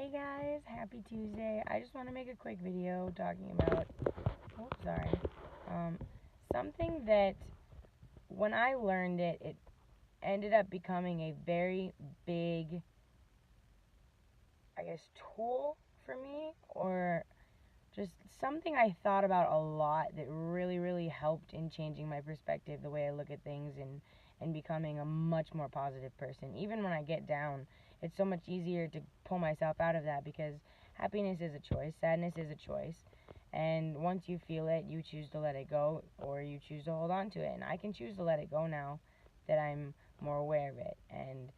Hey guys, happy Tuesday. I just want to make a quick video talking about, um, something that when I learned it, it ended up becoming a very big, tool for me, or just something I thought about a lot that really, really helped in changing my perspective, the way I look at things, and becoming a much more positive person. Even when I get down, it's so much easier to pull myself out of that because happiness is a choice, sadness is a choice, and once you feel it, you choose to let it go or you choose to hold on to it. And I can choose to let it go now that I'm more aware of it, and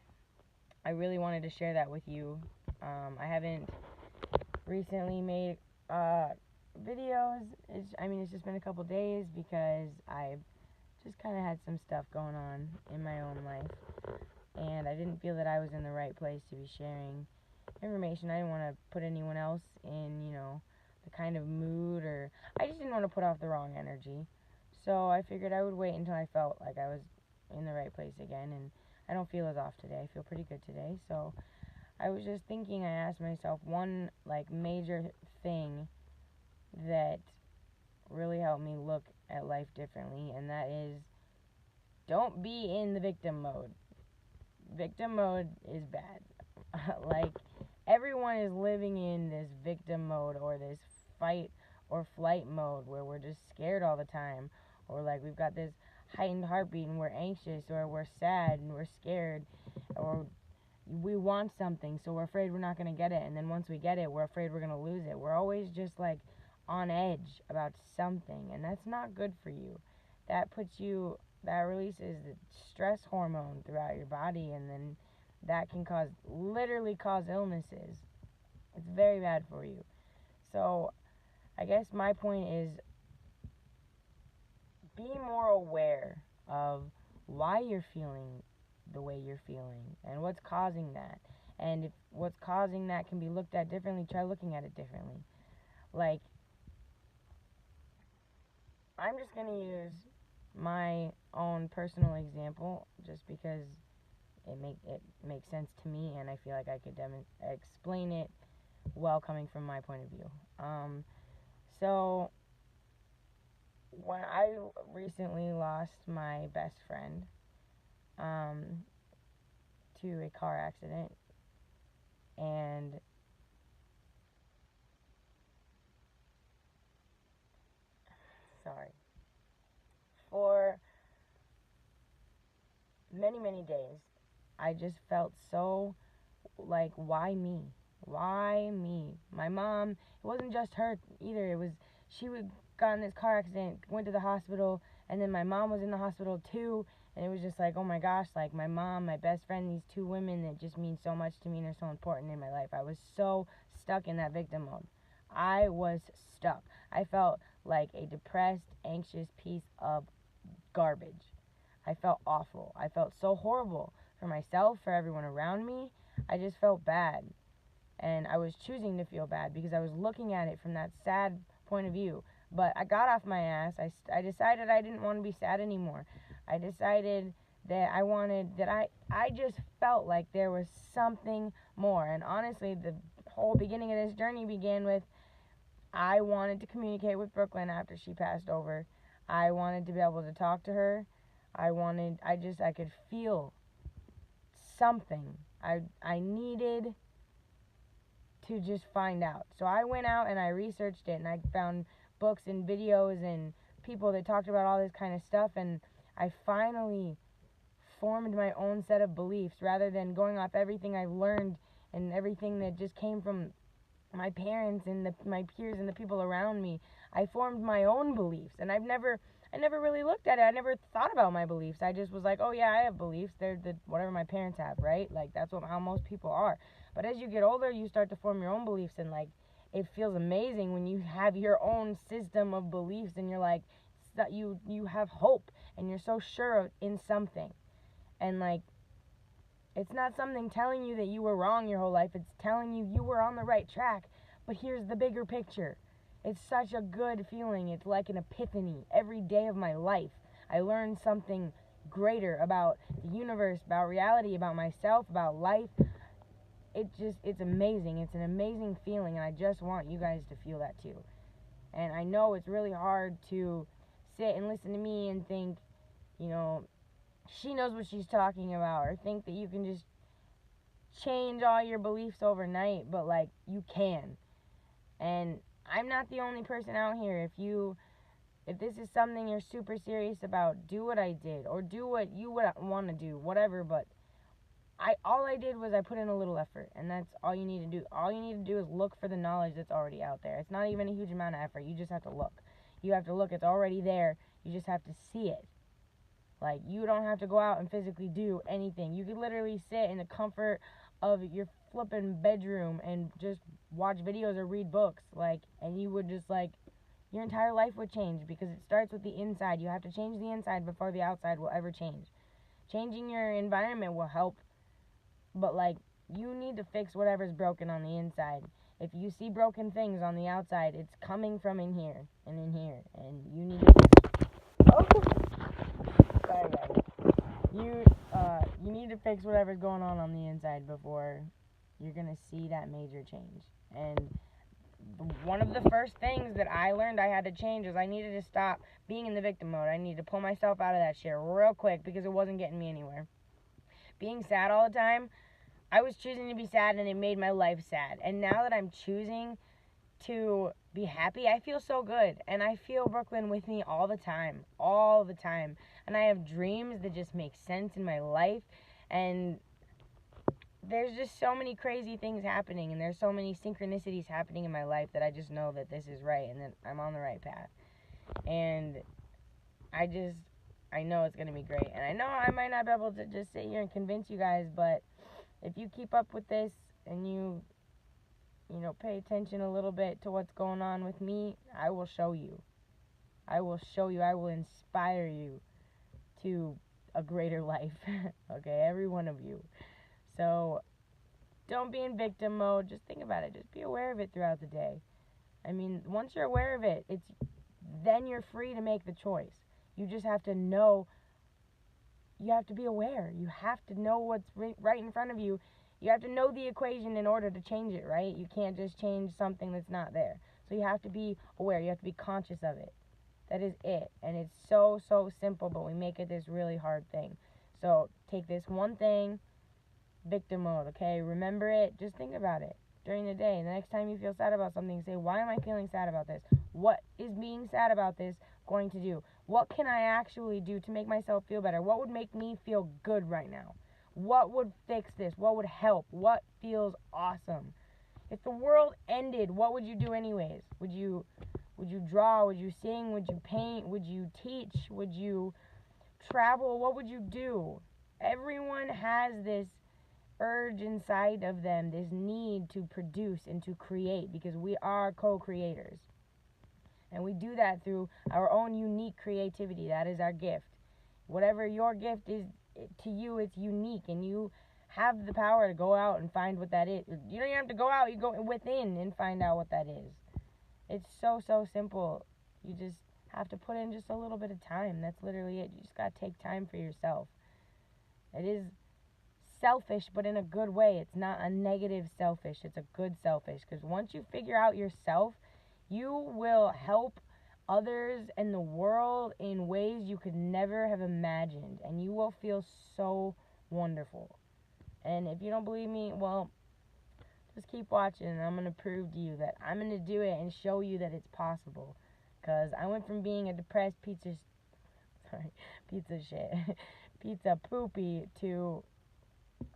I really wanted to share that with you. I haven't recently made videos. It's just been a couple days because I've just kind of had some stuff going on in my own life, and I didn't feel that I was in the right place to be sharing information. I didn't want to put anyone else in, the kind of mood, or I just didn't want to put off the wrong energy. So I figured I would wait until I felt like I was in the right place again, and I don't feel as off today. I feel pretty good today. So I was just thinking, I asked myself one major thing that really helped me look at life differently, and that is, don't be in the victim mode. Victim mode is bad. Everyone is living in this victim mode, or this fight or flight mode, where we're just scared all the time, or we've got this heightened heartbeat and we're anxious, or we're sad and we're scared, or we want something, so we're afraid we're not going to get it, and then once we get it, we're afraid we're going to lose it. We're always just on edge about something, and that's not good for you. That releases the stress hormone throughout your body, and then that can literally cause illnesses. It's very bad for you. So I guess my point is, be more aware of why you're feeling the way you're feeling and what's causing that. And if what's causing that can be looked at differently, try looking at it differently. I'm just going to use my own personal example just because it makes sense to me, and I feel like I could explain it well coming from my point of view. So when I recently lost my best friend to a car accident, and for many, many days, I just felt so why me? Why me? My mom, it wasn't just her either. She got in this car accident, went to the hospital, and then my mom was in the hospital too. And it was just oh my gosh, my mom, my best friend, these two women that just mean so much to me and are so important in my life. I was so stuck in that victim mode. I was stuck. I felt like a depressed, anxious piece of garbage. I felt awful. I felt so horrible for myself, for everyone around me. I just felt bad. And I was choosing to feel bad because I was looking at it from that sad point of view. But I got off my ass. I decided I didn't want to be sad anymore. I decided that I just felt like there was something more. And honestly, the whole beginning of this journey began with, I wanted to communicate with Brooklyn after she passed over. I wanted to be able to talk to her. I could feel something. I needed to just find out. So I went out and I researched it, and I found books and videos and people that talked about all this kind of stuff, and I finally formed my own set of beliefs rather than going off everything I learned and everything that just came from my parents and my peers and the people around me. I formed my own beliefs, and I never really looked at it. I never thought about my beliefs. I just was oh yeah, I have beliefs. They're whatever my parents have, right? That's how most people are. But as you get older, you start to form your own beliefs, and it feels amazing when you have your own system of beliefs, and you're you have hope, and you're so sure in something. And it's not something telling you that you were wrong your whole life. It's telling you you were on the right track. But here's the bigger picture. It's such a good feeling. It's like an epiphany. Every day of my life, I learned something greater about the universe, about reality, about myself, about life. it's amazing. It's an amazing feeling, and I just want you guys to feel that too. And I know it's really hard to sit and listen to me and think, you know, she knows what she's talking about, or think that you can just change all your beliefs overnight, but like, you can. And I'm not the only person out here. If this is something you're super serious about, do what I did, or do what you would want to do, whatever. But all I did was I put in a little effort, and that's all you need to do. All you need to do is look for the knowledge that's already out there. It's not even a huge amount of effort. You just have to look. You have to look. It's already there. You just have to see it. Like, you don't have to go out and physically do anything. You could literally sit in the comfort of your flipping bedroom and just watch videos or read books, like, and you would just, like, your entire life would change, because it starts with the inside. You have to change the inside before the outside will ever change. Changing your environment will help, but, like, you need to fix whatever's broken on the inside. If you see broken things on the outside, it's coming from in here, and you need to fix. Oh, sorry guys. You need to fix whatever's going on the inside before you're gonna see that major change. And one of the first things that I learned I had to change was I needed to stop being in the victim mode. I needed to pull myself out of that shit real quick, because it wasn't getting me anywhere. Being sad all the time, I was choosing to be sad, and it made my life sad. And now that I'm choosing to be happy, I feel so good. And I feel Brooklyn with me all the time. All the time. And I have dreams that just make sense in my life. And there's just so many crazy things happening, and there's so many synchronicities happening in my life that I just know that this is right and that I'm on the right path. And I know it's going to be great. And I know I might not be able to just sit here and convince you guys, but if you keep up with this and you pay attention a little bit to what's going on with me, I will show you. I will inspire you to a greater life. Okay, every one of you. So don't be in victim mode. Just think about it. Just be aware of it throughout the day. I mean, once you're aware of it, then you're free to make the choice. You just have to know. You have to be aware. You have to know what's right in front of you. You have to know the equation in order to change it, right? You can't just change something that's not there. So you have to be aware. You have to be conscious of it. That is it. And it's so, so simple, but we make it this really hard thing. So take this one thing, victim mode, okay? Remember it. Just think about it during the day. The next time you feel sad about something, say, why am I feeling sad about this? What is being sad about this going to do? What can I actually do to make myself feel better? What would make me feel good right now? What would fix this? What would help? What feels awesome? If the world ended, what would you do anyways? Would you draw? Would you sing? Would you paint? Would you teach? Would you travel? What would you do? Everyone has this urge inside of them, this need to produce and to create, because we are co-creators. And we do that through our own unique creativity. That is our gift. Whatever your gift is to you, it's unique, and you have the power to go out and find what that is. You don't even have to go out, you go within and find out what that is. It's so, so simple. You just have to put in just a little bit of time. That's literally it. You just got to take time for yourself. It is selfish, but in a good way. It's not a negative selfish. It's a good selfish. Because once you figure out yourself, you will help others and the world in ways you could never have imagined. And you will feel so wonderful. And if you don't believe me, well, just keep watching, and I'm going to prove to you that I'm going to do it and show you that it's possible. Because I went from being a depressed pizza poopy to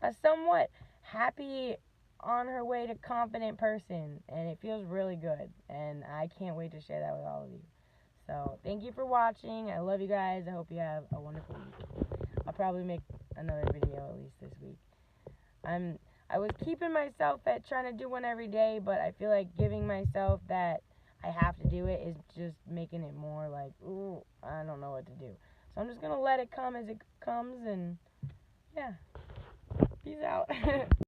a somewhat happy, on her way to confident person. And it feels really good. And I can't wait to share that with all of you. So, thank you for watching. I love you guys. I hope you have a wonderful week. I'll probably make another video at least this week. I was keeping myself at trying to do one every day, but I feel like giving myself that I have to do it is just making it more like, ooh, I don't know what to do. So I'm just going to let it come as it comes, and yeah, peace out.